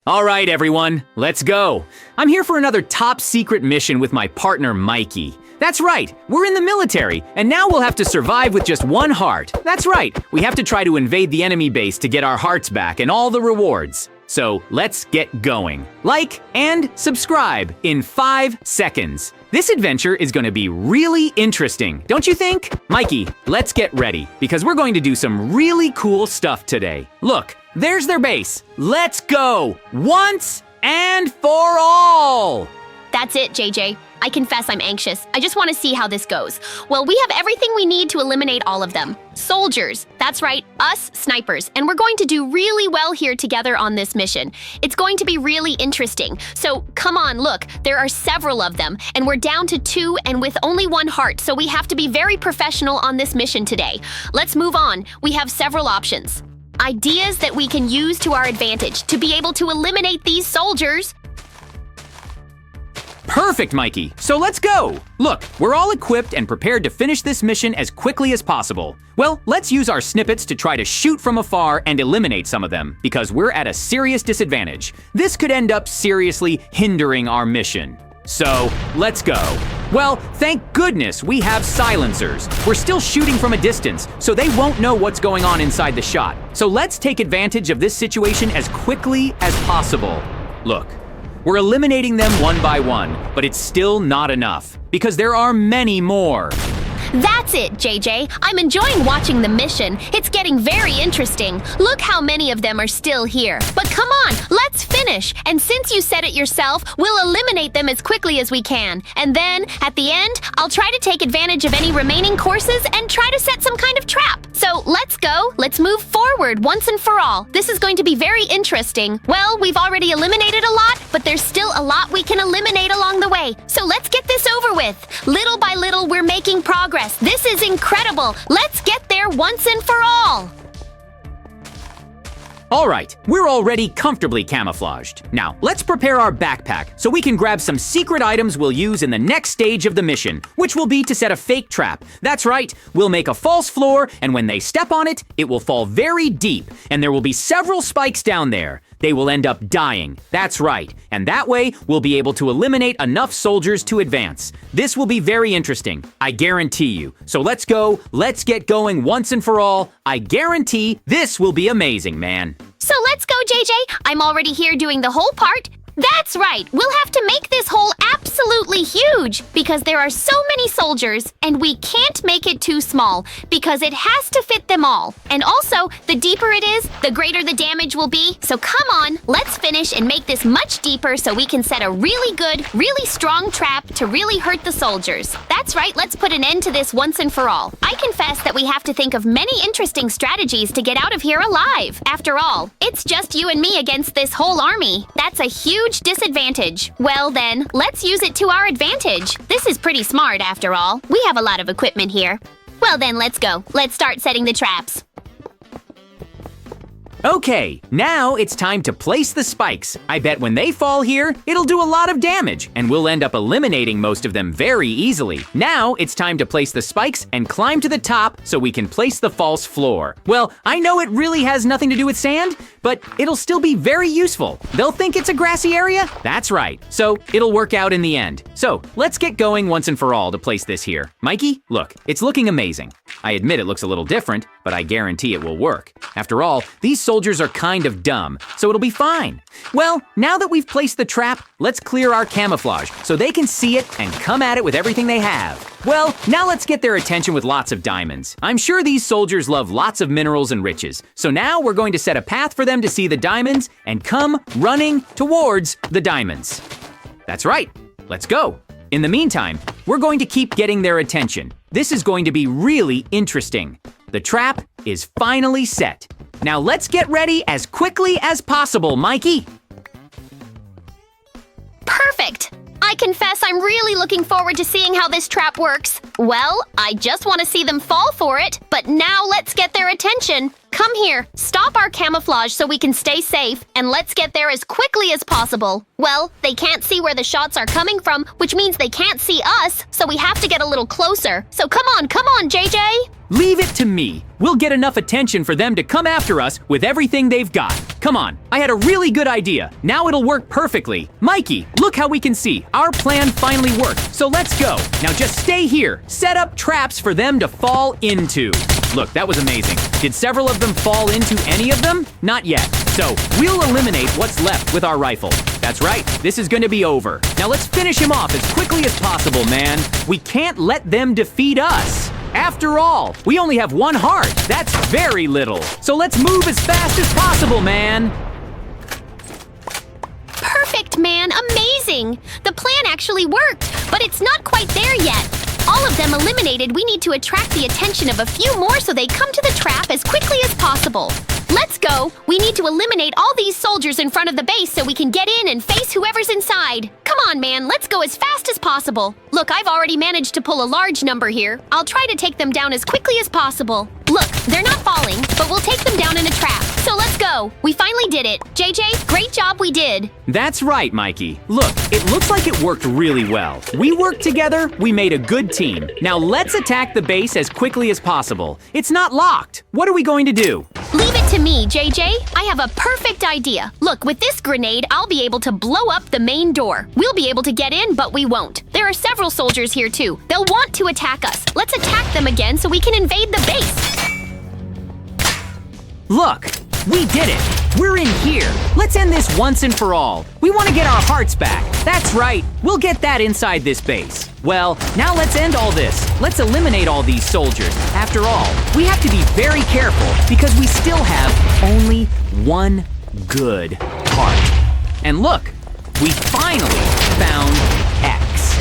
All right, everyone, let's go. I'm here for another top secret mission with my partner, Mikey. That's right, we're in the military, and now we'll have to survive with just one heart. That's right, we have to try to invade the enemy base to get our hearts back and all the rewards. So let's get going. Like and subscribe in 5 seconds. This adventure is going to be really interesting, don't you think? Mikey, let's get ready, because we're going to do some really cool stuff today. Look, there's their base. Let's go, once and for all. That's it, JJ. I confess I'm anxious. I just want to see how this goes. Well, we have everything we need to eliminate all of them. Soldiers. That's right, us snipers. And we're going to do really well here together on this mission. It's going to be really interesting. So come on, look, there are several of them, and we're down to 2 and with only 1 heart, so we have to be very professional on this mission today. Let's move on. We have several options. Ideas that we can use to our advantage to be able to eliminate these soldiers. Perfect, Mikey. So let's go. Look, we're all equipped and prepared to finish this mission as quickly as possible. Well, let's use our snippets to try to shoot from afar and eliminate some of them, because we're at a serious disadvantage. This could end up seriously hindering our mission. So, let's go. Well, thank goodness we have silencers. We're still shooting from a distance, so they won't know what's going on inside the shot. So let's take advantage of this situation as quickly as possible. Look, we're eliminating them one by one, but it's still not enough, because there are many more. That's it, JJ. I'm enjoying watching the mission. It's getting very interesting. Look how many of them are still here. But come on, let's finish. And since you said it yourself, we'll eliminate them as quickly as we can. And then, at the end, I'll try to take advantage of any remaining courses and try to set some kind of trap. So let's go. Let's move forward once and for all. This is going to be very interesting. Well, we've already eliminated a lot, but there's still a lot we can eliminate along the way. So let's get this over with. Little by little, we're making progress. This is incredible. Let's get there once and for all. All right, we're already comfortably camouflaged. Now, let's prepare our backpack so we can grab some secret items we'll use in the next stage of the mission, which will be to set a fake trap. That's right, we'll make a false floor, and when they step on it, it will fall very deep, and there will be several spikes down there. They will end up dying. That's right, and that way, we'll be able to eliminate enough soldiers to advance. This will be very interesting, I guarantee you. So let's go, let's get going once and for all. I guarantee this will be amazing, man. So let's go, JJ. I'm already here doing the whole part. That's right, we'll have to make this hole absolutely huge because there are so many soldiers and we can't make it too small because it has to fit them all. And also, the deeper it is, the greater the damage will be. So come on, let's finish and make this much deeper so we can set a really good, really strong trap to really hurt the soldiers. That's right, let's put an end to this once and for all. I confess that we have to think of many interesting strategies to get out of here alive. After all, it's just you and me against this whole army. That's a huge disadvantage. Well then, let's use it to our advantage. This is pretty smart after all. We have a lot of equipment here. Well then, let's go. Let's start setting the traps. Okay, now it's time to place the spikes. I bet when they fall here, it'll do a lot of damage, and we'll end up eliminating most of them very easily. Now it's time to place the spikes and climb to the top so we can place the false floor. Well, I know it really has nothing to do with sand, but it'll still be very useful. They'll think it's a grassy area? That's right, so it'll work out in the end. So let's get going once and for all to place this here. Mikey, look, it's looking amazing. I admit it looks a little different, but I guarantee it will work. After all, these soldiers are kind of dumb, so it'll be fine. Well, now that we've placed the trap, let's clear our camouflage so they can see it and come at it with everything they have. Well, now let's get their attention with lots of diamonds. I'm sure these soldiers love lots of minerals and riches, so now we're going to set a path for them to see the diamonds and come running towards the diamonds. That's right, let's go. In the meantime, we're going to keep getting their attention. This is going to be really interesting. The trap is finally set. Now let's get ready as quickly as possible, Mikey. Perfect! I confess I'm really looking forward to seeing how this trap works. Well, I just want to see them fall for it, but now let's get their attention. Come here, stop our camouflage so we can stay safe, and let's get there as quickly as possible. Well, they can't see where the shots are coming from, which means they can't see us, so we have to get a little closer. So come on, JJ! Leave it to me. We'll get enough attention for them to come after us with everything they've got. Come on, I had a really good idea. Now it'll work perfectly. Mikey, look how we can see. Our plan finally worked, so let's go. Now just stay here. Set up traps for them to fall into. Look, that was amazing. Did several of them fall into any of them? Not yet. So we'll eliminate what's left with our rifle. That's right, this is gonna be over. Now let's finish him off as quickly as possible, man. We can't let them defeat us. After all, we only have one heart. That's very little. So let's move as fast as possible, man. Perfect, man. Amazing. The plan actually worked, but it's not quite there yet. All of them eliminated, we need to attract the attention of a few more so they come to the trap as quickly as possible. Let's go. We need to eliminate all these soldiers in front of the base so we can get in and face whoever's inside. Come on, man. Let's go as fast as possible. Look, I've already managed to pull a large number here. I'll try to take them down as quickly as possible. Look, they're not falling, but we'll take them down in a trap. So let's go. We finally did it. JJ, great job, we did. That's right, Mikey. Look, it looks like it worked really well. We worked together, we made a good team. Now let's attack the base as quickly as possible. It's not locked. What are we going to do? Leave it to me, JJ. I have a perfect idea. Look, with this grenade, I'll be able to blow up the main door. We'll be able to get in, but we won't. There are several soldiers here too. They'll want to attack us. Let's attack them again so we can invade the base. Look, we did it. We're in here. Let's end this once and for all. We want to get our hearts back. That's right. We'll get that inside this base. Well, now let's end all this. Let's eliminate all these soldiers. After all, we have to be very careful because we still have only one good heart. And look, we finally found X.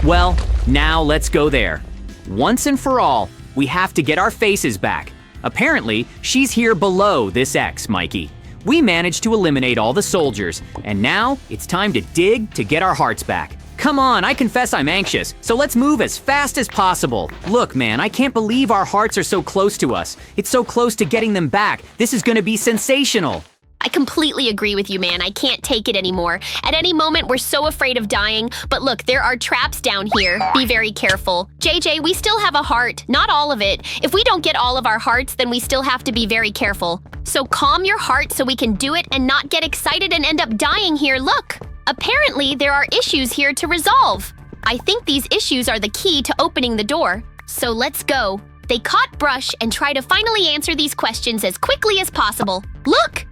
Well, now let's go there. Once and for all, we have to get our faces back. Apparently, she's here below this X, Mikey. We managed to eliminate all the soldiers, and now it's time to dig to get our hearts back. Come on, I confess I'm anxious, so let's move as fast as possible. Look, man, I can't believe our hearts are so close to us. It's so close to getting them back. This is gonna be sensational. I completely agree with you, man. I can't take it anymore. At any moment, we're so afraid of dying. But look, there are traps down here. Be very careful. JJ, we still have a heart. Not all of it. If we don't get all of our hearts, then we still have to be very careful. So calm your heart so we can do it and not get excited and end up dying here. Look, apparently there are issues here to resolve. I think these issues are the key to opening the door. So let's go. They caught Brush and try to finally answer these questions as quickly as possible. Look!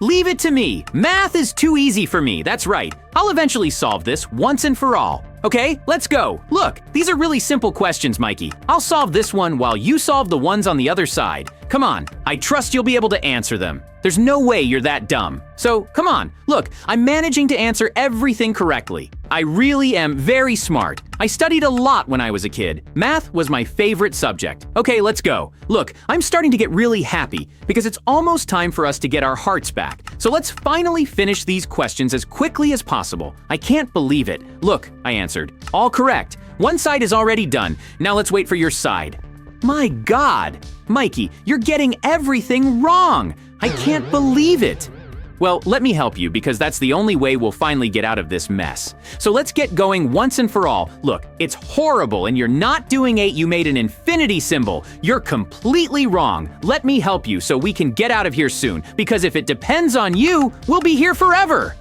Leave it to me. Math is too easy for me, that's right. I'll eventually solve this once and for all. Okay, let's go. Look, these are really simple questions, Mikey. I'll solve this one while you solve the ones on the other side. Come on, I trust you'll be able to answer them. There's no way you're that dumb. So, come on, look, I'm managing to answer everything correctly. I really am very smart. I studied a lot when I was a kid. Math was my favorite subject. Okay, let's go. Look, I'm starting to get really happy because it's almost time for us to get our hearts back. So let's finally finish these questions as quickly as possible. I can't believe it. Look, I answered. All correct. One side is already done. Now let's wait for your side. My God! Mikey, you're getting everything wrong! I can't believe it! Well, let me help you because that's the only way we'll finally get out of this mess. So let's get going once and for all. Look, it's horrible and you're not doing 8, you made an infinity symbol. You're completely wrong. Let me help you so we can get out of here soon because if it depends on you, we'll be here forever.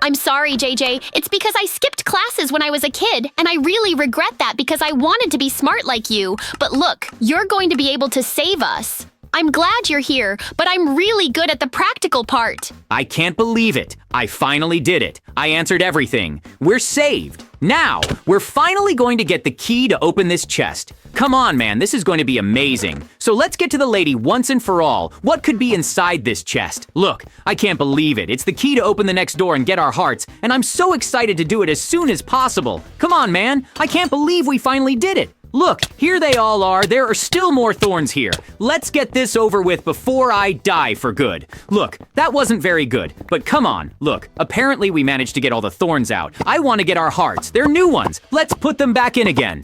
I'm sorry, JJ. It's because I skipped classes when I was a kid, and I really regret that because I wanted to be smart like you. But look, you're going to be able to save us. I'm glad you're here, but I'm really good at the practical part. I can't believe it. I finally did it. I answered everything. We're saved. Now, we're finally going to get the key to open this chest. Come on, man, this is going to be amazing. So let's get to the lady once and for all. What could be inside this chest? Look, I can't believe it. It's the key to open the next door and get our hearts, and I'm so excited to do it as soon as possible. Come on, man. I can't believe we finally did it. Look, here they all are. There are still more thorns here. Let's get this over with before I die for good. Look, that wasn't very good, but come on. Look, apparently we managed to get all the thorns out. I want to get our hearts. They're new ones. Let's put them back in again.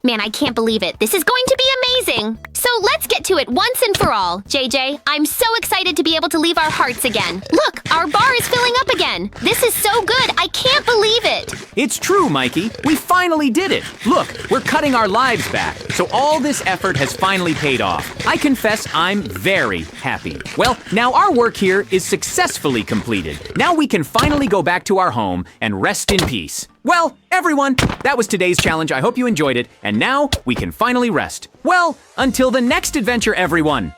Man, I can't believe it. This is going to be amazing. So let's get to it once and for all. JJ, I'm so excited to be able to leave our hearts again. Look, our bar is filling up again. This is so good. I can't believe it. It's true, Mikey. We finally did it. Look, we're cutting our lives back. So all this effort has finally paid off. I confess I'm very happy. Well, now our work here is successfully completed. Now we can finally go back to our home and rest in peace. Well, everyone, that was today's challenge. I hope you enjoyed it. And now we can finally rest. Well, until the next adventure, everyone.